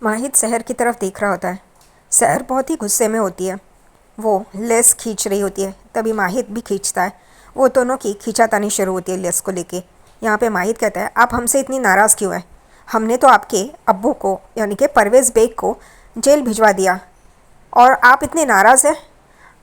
माहिद शहर की तरफ देख रहा होता है। शहर बहुत ही गुस्से में होती है। वो लेस खींच रही होती है, तभी माहिद भी खींचता है। वो दोनों की खींचातानी शुरू होती है लेस को लेके। यहाँ पे माहिद कहता है, आप हमसे इतनी नाराज़ क्यों है? हमने तो आपके अब्बू को यानी कि परवेज़ बेग को जेल भिजवा दिया और आप इतने नाराज़ हैं,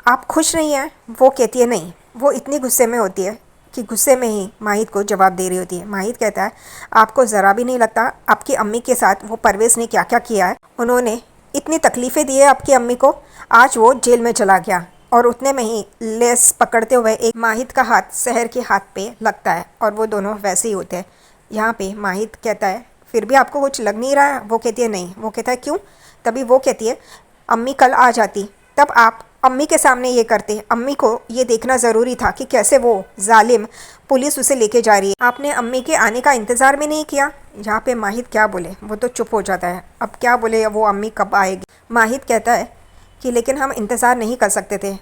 आप खुश नहीं हैं? वो कहती है नहीं। वो इतनी गुस्से में होती है कि गुस्से में ही माहिद को जवाब दे रही होती है। माहिद कहता है, आपको ज़रा भी नहीं लगता आपकी अम्मी के साथ वो परवेज़ ने क्या क्या किया है? उन्होंने इतनी तकलीफ़ें दी है आपकी अम्मी को। आज वो जेल में चला गया। और उतने में ही लेस पकड़ते हुए एक माहिद का हाथ शहर के हाथ पे लगता है और वो दोनों वैसे ही होते हैं। यहाँ पे माहिद कहता है, फिर भी आपको कुछ लग नहीं रहा है? वो कहती है नहीं। वो कहता है क्यों? तभी वो कहती है, अम्मी कल आ जाती तब आप अम्मी के सामने ये करते। अम्मी को ये देखना ज़रूरी था कि कैसे वो जालिम पुलिस उसे लेके जा रही है। आपने अम्मी के आने का इंतज़ार भी नहीं किया। यहाँ पे माहिद क्या बोले, वो तो चुप हो जाता है। अब क्या बोले, वो अम्मी कब आएगी? माहिद कहता है कि लेकिन हम इंतज़ार नहीं कर सकते थे।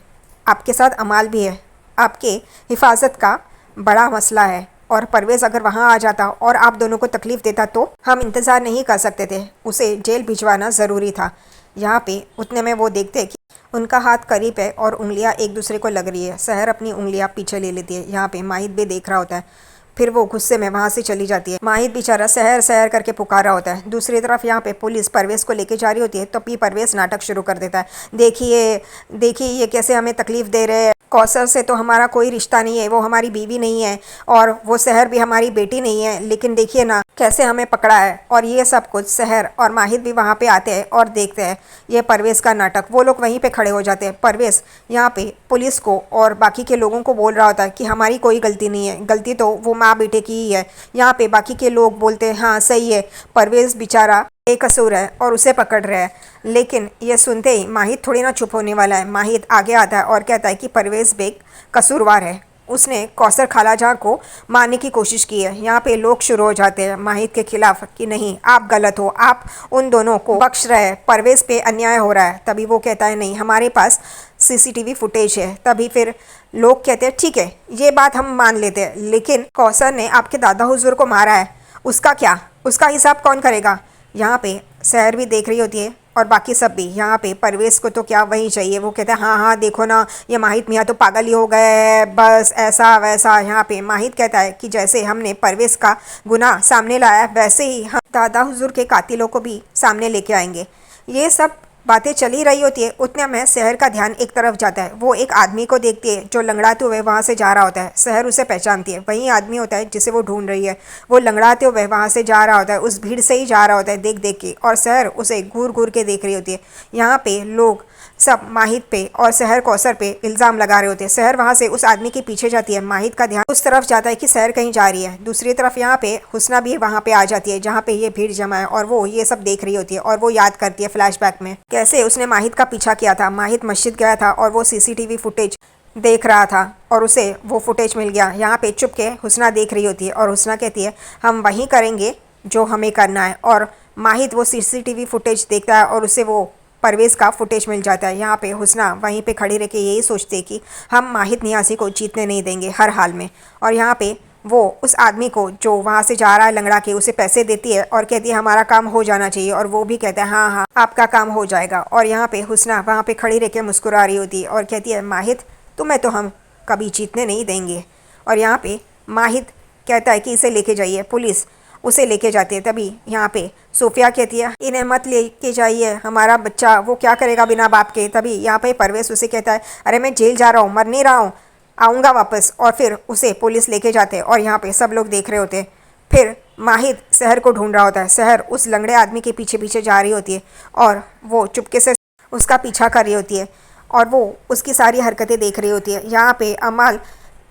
आपके साथ अमाल भी है, आपके हिफाजत का बड़ा मसला है और परवेज़ अगर वहाँ आ जाता और आप दोनों को तकलीफ़ देता तो हम इंतज़ार नहीं कर सकते थे। उसे जेल भिजवाना ज़रूरी था। यहाँ पे उतने में वो देखते हैं कि उनका हाथ करीब है और उंगलियां एक दूसरे को लग रही है। शहर अपनी उंगलियां पीछे ले लेती है। यहाँ पे माहिद भी देख रहा होता है। फिर वो गुस्से में वहाँ से चली जाती है। माहिद बेचारा शहर शहर करके पुकार रहा होता है। दूसरी तरफ यहाँ पे पुलिस परवेज़ को लेके जा रही होती है, तो भी परवेज़ नाटक शुरू कर देता है। देखिए देखिए, ये कैसे हमें तकलीफ़ दे रहे हैं। कौसर से तो हमारा कोई रिश्ता नहीं है, वो हमारी बीवी नहीं है और वो शहर भी हमारी बेटी नहीं है, लेकिन देखिए ना कैसे हमें पकड़ा है। और ये सब कुछ शहर और माहिद भी वहाँ पे आते हैं और देखते हैं ये परवेज़ का नाटक। वो लोग वहीं पे खड़े हो जाते हैं। परवेज़ यहाँ पे पुलिस को और बाकी के लोगों को बोल रहा होता है कि हमारी कोई गलती नहीं है, गलती तो वो माँ बेटे की ही है। यहाँ पे बाकी के लोग बोलते हैं हाँ सही है, परवेज़ बेचारा बेकसूर है और उसे पकड़ रहे हैं। लेकिन ये सुनते ही माहिद थोड़ी ना चुप होने वाला है। माहिद आगे आता है और कहता है कि परवेज़ बेग कसूरवार है, उसने कौसर खालाजान को मारने की कोशिश की है। यहाँ पे लोग शुरू हो जाते हैं माहिद के खिलाफ कि नहीं आप गलत हो, आप उन दोनों को बख्श रहे हैं, परवेज़ पे अन्याय हो रहा है। तभी वो कहता है नहीं, हमारे पास सीसीटीवी फुटेज है। तभी फिर लोग कहते हैं ठीक है ये बात हम मान लेते हैं, लेकिन कौसर ने आपके दादा हुजूर को मारा है, उसका क्या? उसका हिसाब कौन करेगा? यहाँ पे शहर भी देख रही होती है और बाकी सब भी। यहाँ पे परवेज़ को तो क्या वही चाहिए। वो कहता है हाँ हाँ देखो ना, ये माहिद मियाँ तो पागल ही हो गए हैं, बस ऐसा वैसा। यहाँ पे माहिद कहता है कि जैसे हमने परवेज़ का गुनाह सामने लाया वैसे ही हम दादा हुजूर के कातिलों को भी सामने लेके आएंगे। ये सब बातें चली रही होती है। उतने में शहर का ध्यान एक तरफ जाता है। वो एक आदमी को देखती है जो लंगड़ाते हुए वहाँ से जा रहा होता है। शहर उसे पहचानती है, वही आदमी होता है जिसे वो ढूंढ रही है। वो लंगड़ाते हुए वहाँ से जा रहा होता है, उस भीड़ से ही जा रहा होता है देख देख के, और शहर उसे घूर घूर के देख रही होती है। यहाँ पे लोग सब माहिद पे और शहर कौसर पे इल्ज़ाम लगा रहे होते हैं। शहर वहाँ से उस आदमी के पीछे जाती है। माहिद का ध्यान उस तरफ जाता है कि शहर कहीं जा रही है। दूसरी तरफ यहाँ पे हुस्ना भी वहाँ पे आ जाती है जहाँ पे ये भीड़ जमा है और वो ये सब देख रही होती है और वो याद करती है फ्लैशबैक में कैसे उसने माहिद का पीछा किया था। माहिद मस्जिद गया था और वो सीसीटीवी फुटेज देख रहा था और उसे वो फुटेज मिल गया। यहाँ पे चुप के हुस्ना देख रही होती है और हुस्ना कहती है हम वहीं करेंगे जो हमें करना है। और माहिद वो सीसीटीवी फुटेज देखता है और उसे वो परवेज़ का फुटेज मिल जाता है। यहाँ पे हुस्ना वहीं पे खड़ी रह के यही सोचते कि हम माहिद नियाज़ी को जीतने नहीं देंगे हर हाल में। और यहाँ पे वो उस आदमी को जो वहाँ से जा रहा है लंगड़ा के, उसे पैसे देती है और कहती है हमारा काम हो जाना चाहिए। और वो भी कहता है हाँ हाँ आपका काम हो जाएगा। और यहाँ पे हुस्ना वहाँ पे खड़ी रह के मुस्कुरा रही होती है और कहती है माहिद तुम्हें तो हम कभी जीतने नहीं देंगे। और यहाँ पे माहिद कहता है कि इसे लेके जाइए। पुलिस उसे लेके जाती है। तभी यहाँ पे सोफिया कहती है इन्हें मत लेके जाइए, हमारा बच्चा वो क्या करेगा बिना बाप के। तभी यहाँ पे परवेज़ उसे कहता है अरे मैं जेल जा रहा हूँ, मर नहीं रहा हूँ, आऊँगा वापस। और फिर उसे पुलिस लेके जाते हैं और यहाँ पे सब लोग देख रहे होते हैं। फिर माहिद शहर को ढूंढ रहा होता है। शहर उस लंगड़े आदमी के पीछे पीछे जा रही होती है और वो चुपके से उसका पीछा कर रही होती है और वो उसकी सारी हरकतें देख रही होती है। यहाँ पे अमाल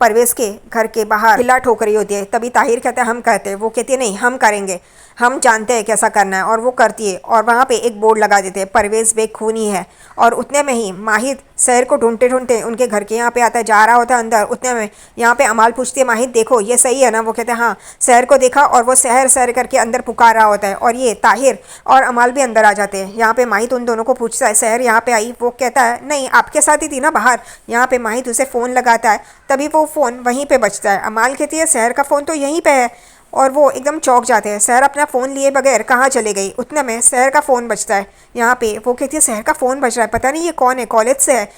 परवेज़ के घर के बाहर हिला ठोक रही होती है। तभी ताहिर कहता है हम कहते हैं, वो कहती है नहीं हम करेंगे, हम जानते हैं कैसा करना है। और वो करती है और वहाँ पे एक बोर्ड लगा देते हैं परवेज़ बेग खूनी है। और उतने में ही माहिद शहर को ढूंढते ढूंढते उनके घर के यहाँ पे आता है, जा रहा होता है अंदर। उतने में यहाँ पे अमाल पूछती है माहिद देखो ये सही है ना? वो कहते हैं हाँ। शहर को देखा और वो शहर शहर करके अंदर पुकार रहा होता है और ये ताहिर और अमाल भी अंदर आ जाते हैं। यहाँ पे माहिद उन दोनों को पूछता है शहर यहाँ पे आई? वो कहता है नहीं आपके साथ ही थी ना बाहर। यहाँ पे माहिद उसे फ़ोन लगाता है, तभी वो फ़ोन वहीं पे बजता है। अमाल कहती है शहर का फ़ोन तो यहीं पे है। और वो एकदम चौंक जाते हैं। सहर अपना फ़ोन लिए बगैर कहाँ चले गई। उतने में सहर का फ़ोन बजता है। यहाँ पे वो कहती है सहर का फ़ोन बज रहा है, पता नहीं ये कौन है, कॉलेज से है।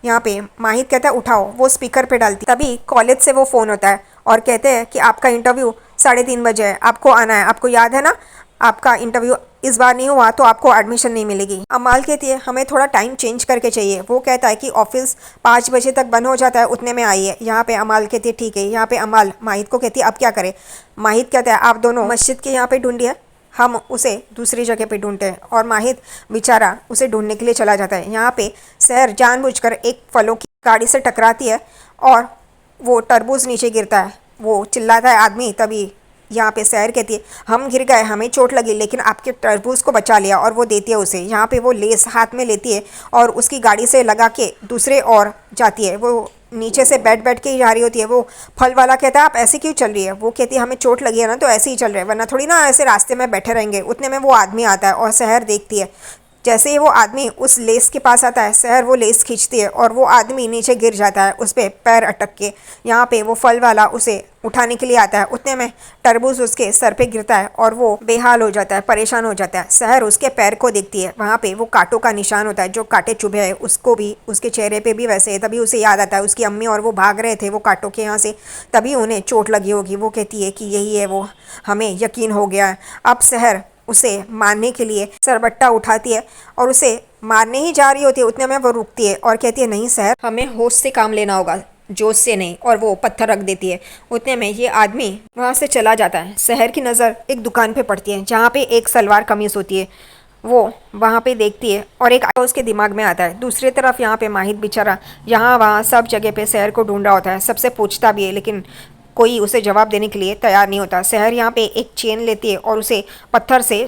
यहाँ पे माहित कहता है उठाओ, वो स्पीकर पे डालती, तभी कॉलेज से वो फ़ोन होता है और कहते हैं कि आपका इंटरव्यू 3:30 बजे है, आपको आना है, आपको याद है ना, आपका इंटरव्यू इस बार नहीं हुआ तो आपको एडमिशन नहीं मिलेगी। अमाल कहती है हमें थोड़ा टाइम चेंज करके चाहिए। वो कहता है कि ऑफिस 5 बजे तक बंद हो जाता है, उतने में आइए। यहाँ पे अमाल कहती है ठीक है। यहाँ पे अमाल माहित को कहती है अब क्या करें। माहित कहता है आप दोनों मस्जिद के यहाँ पे ढूंढिए, हम उसे दूसरी जगह पे ढूंढते हैं। और माहित बेचारा उसे ढूंढने के लिए चला जाता है। यहाँ पे सहर जानबूझकर एक फलों की गाड़ी से टकराती है और वो तरबूज नीचे गिरता है। वो चिल्लाता है आदमी, तभी यहाँ पे सहर कहती है हम गिर गए, हमें चोट लगी, लेकिन आपके तरबूज को बचा लिया। और वो देती है उसे। यहाँ पे वो लेस हाथ में लेती है और उसकी गाड़ी से लगा के दूसरे ओर जाती है। वो नीचे से बैठ बैठ के ही जा रही होती है। वो फल वाला कहता है आप ऐसे क्यों चल रही है। वो कहती है हमें चोट लगी है ना तो ऐसे ही चल रहे हैं, वरना थोड़ी ना ऐसे रास्ते में बैठे रहेंगे। उतने में वो आदमी आता है और सहर देखती है। जैसे ही वो आदमी उस लेस के पास आता है, सहर वो लेस खींचती है और वो आदमी नीचे गिर जाता है, उस पर पैर अटक के। यहाँ पे वो फल वाला उसे उठाने के लिए आता है। उतने में तरबूज उसके सर पे गिरता है और वो बेहाल हो जाता है, परेशान हो जाता है। सहर उसके पैर को देखती है, वहाँ पे वो कांटों का निशान होता है, जो कांटे चुभे हैं उसको भी, उसके चेहरे पे भी वैसे है। तभी उसे याद आता है उसकी अम्मी और वो भाग रहे थे वो कांटों के यहाँ से, तभी उन्हें चोट लगी होगी। वो कहती है कि यही है वो, हमें यकीन हो गया है। अब सहर उसे मारने के लिए सरबट्टा उठाती है और उसे मारने ही जा रही होती है। उतने में वो रुकती है और कहती है नहीं सहर, हमें होश से काम लेना होगा, जोश से नहीं। और वो पत्थर रख देती है। उतने में ये आदमी वहाँ से चला जाता है। सहर की नज़र एक दुकान पे पड़ती है जहाँ पे एक सलवार कमीज़ होती है। वो वहाँ पे देखती है और एक उसके दिमाग में आता है। दूसरी तरफ यहाँ पे माहित बेचारा यहाँ वहाँ सब जगह पे सहर को ढूंढ रहा होता है, सबसे पूछता भी है, लेकिन कोई उसे जवाब देने के लिए तैयार नहीं होता। सहर यहाँ पे एक चेन लेती है और उसे पत्थर से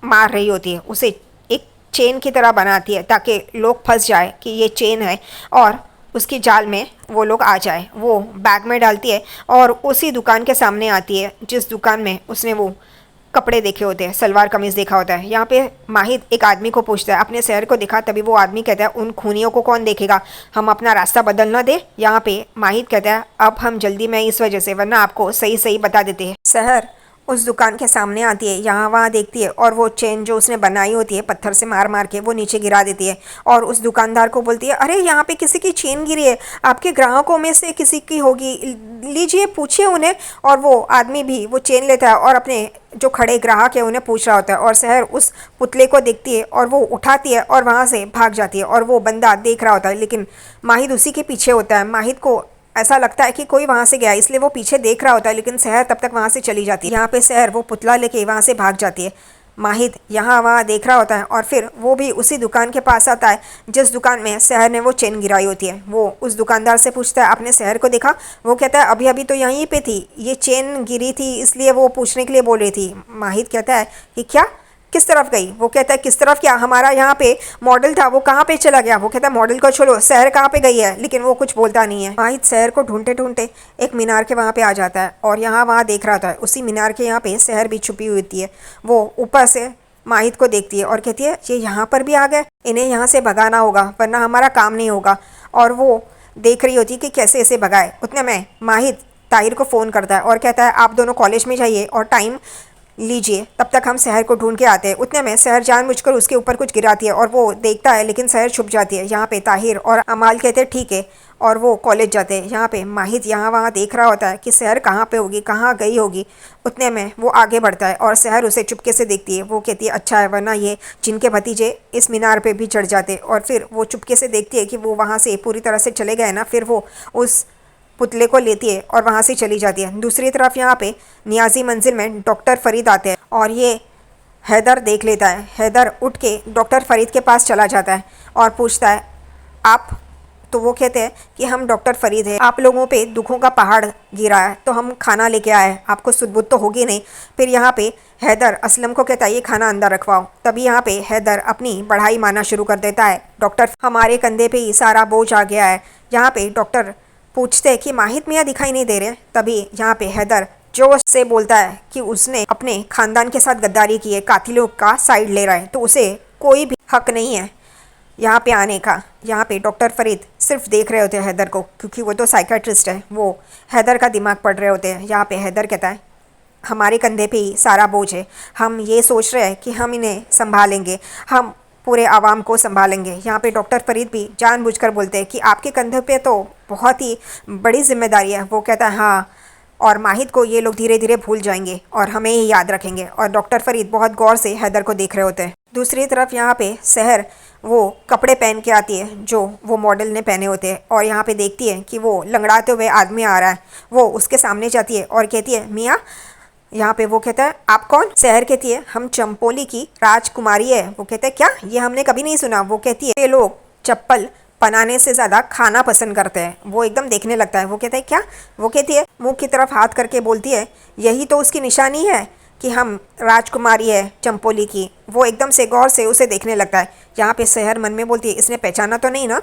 मार रही होती है। उसे एक चेन की तरह बनाती है ताकि लोग फंस जाए कि ये चेन है और उसकी जाल में वो लोग आ जाए। वो बैग में डालती है और उसी दुकान के सामने आती है जिस दुकान में उसने वो कपड़े देखे होते हैं, सलवार कमीज़ देखा होता है। यहाँ पे माहिद एक आदमी को पूछता है अपने शहर को दिखा, तभी वो आदमी कहता है उन खूनियों को कौन देखेगा, हम अपना रास्ता बदल ना दे। यहाँ पे माहिद कहता है अब हम जल्दी में इस वजह से, वरना आपको सही सही बता देते हैं। शहर उस दुकान के सामने आती है, यहाँ वहाँ देखती है और वो चेन जो उसने बनाई होती है पत्थर से मार मार के, वो नीचे गिरा देती है और उस दुकानदार को बोलती है अरे यहाँ पे किसी की चेन गिरी है, आपके ग्राहकों में से किसी की होगी, लीजिए पूछिए उन्हें। और वो आदमी भी वो चेन लेता है और अपने जो खड़े ग्राहक है उन्हें पूछ रहा होता है। और शहर उस पुतले को देखती है और वो उठाती है और वहाँ से भाग जाती है। और वो बंदा देख रहा होता है, लेकिन माहिद उसी के पीछे होता है। माहिद को ऐसा लगता है कि कोई वहाँ से गया, इसलिए वो पीछे देख रहा होता है, लेकिन शहर तब तक वहाँ से चली जाती है। यहाँ पे शहर वो पुतला लेके वहाँ से भाग जाती है। माहिद यहाँ वहाँ देख रहा होता है और फिर वो भी उसी दुकान के पास आता है जिस दुकान में शहर ने वो चेन गिराई होती है। वो उस दुकानदार से पूछता है आपने शहर को देखा। वो कहता है अभी अभी तो यहीं पे थी, ये चेन गिरी थी इसलिए वो पूछने के लिए बोल रही थी। माहिद कहता है कि क्या, किस तरफ गई। वो कहता है किस तरफ क्या, हमारा यहाँ पे मॉडल था वो कहाँ पे चला गया। वो कहता है मॉडल को छोड़ो, शहर कहाँ पे गई है, लेकिन वो कुछ बोलता नहीं है। माहिद शहर को ढूंढते ढूंढते एक मीनार के वहाँ पे आ जाता है और यहाँ वहाँ देख रहा था उसी मीनार के यहाँ पे शहर भी छुपी हुई होती है। वो ऊपर से माहिद को देखती है और कहती है ये यहाँ पर भी आ गए, इन्हें यहाँ से भगाना होगा वरना हमारा काम नहीं होगा। और वो देख रही होती कि कैसे इसे भगाए। उतने में माहिद ताहिर को फ़ोन करता है और कहता है आप दोनों कॉलेज में जाइए और टाइम लीजिए, तब तक हम शहर को ढूंढ के आते हैं। उतने में शहर जानबूझकर उसके ऊपर कुछ गिराती है और वो देखता है, लेकिन शहर छुप जाती है। यहाँ पे ताहिर और अमाल कहते हैं ठीक है और वो कॉलेज जाते हैं। यहाँ पे माहिद यहाँ वहाँ देख रहा होता है कि शहर कहाँ पे होगी, कहाँ गई होगी। उतने में वो आगे बढ़ता है और शहर उसे चुपके से देखती है। वो कहती है अच्छा है, वरना ये जिनके भतीजे इस मीनार पे भी चढ़ जाते। और फिर वो चुपके से देखती है कि वो वहाँ से पूरी तरह से चले गए ना, फिर वो उस पुतले को लेती है और वहाँ से चली जाती है। दूसरी तरफ यहाँ पे नियाजी मंजिल में डॉक्टर फरीद आते हैं और ये हैदर देख लेता है। हैदर उठ के डॉक्टर फरीद के पास चला जाता है और पूछता है आप, तो वो कहते हैं कि हम डॉक्टर फरीद हैं, आप लोगों पे दुखों का पहाड़ गिरा है तो हम खाना लेके आए हैं, आपको सुध-बुध तो होगी नहीं। फिर यहाँ पे हैदर असलम को कहता है ये खाना अंदर रखवाओ। तभी यहाँ पे हैदर अपनी बढ़ाई मारना शुरू कर देता है, डॉक्टर हमारे कंधे पे ही सारा बोझ आ गया है। यहाँ पे डॉक्टर पूछते हैं कि माहिद मियाँ दिखाई नहीं दे रहे। तभी यहाँ पे हैदर जोश से बोलता है कि उसने अपने खानदान के साथ गद्दारी की है, कातिलों का साइड ले रहा है, तो उसे कोई भी हक नहीं है यहाँ पे आने का। यहाँ पे डॉक्टर फरीद सिर्फ देख रहे होते हैं हैदर को, क्योंकि वो तो साइकेट्रिस्ट है, वो हैदर का दिमाग पढ़ रहे होते हैं। यहाँ पे हैदर कहता है हमारे कंधे पे ही सारा बोझ है। हम ये सोच रहे हैं कि हम इन्हें संभालेंगे, हम पूरे आवाम को संभालेंगे। यहाँ पे डॉक्टर फरीद भी जानबूझकर बोलते हैं कि आपके कंधे पे तो बहुत ही बड़ी जिम्मेदारी है। वो कहता है हाँ, और माहिद को ये लोग धीरे धीरे भूल जाएंगे और हमें ही याद रखेंगे। और डॉक्टर फरीद बहुत गौर से हैदर को देख रहे होते हैं। दूसरी तरफ यहाँ पे सहर वो कपड़े पहन के आती है जो वो मॉडल ने पहने होते हैं, और यहाँ पे देखती है कि वो लंगड़ाते हुए आदमी आ रहा है। वो उसके सामने जाती है और कहती है मियाँ। यहाँ पे वो कहता है आप कौन? सहर कहती है हम चंपोली की राजकुमारी है। वो कहता है क्या? ये हमने कभी नहीं सुना। वो कहती है ये लोग चप्पल पहनाने से ज़्यादा खाना पसंद करते हैं। वो एकदम देखने लगता है। वो कहता है क्या? वो कहती है मुंह की तरफ हाथ करके बोलती है यही तो उसकी निशानी है कि हम राजकुमारी है चंपोली की। वो एकदम से गौर से उसे देखने लगता है। यहाँ पे सहर मन में बोलती है इसने पहचाना तो नहीं ना।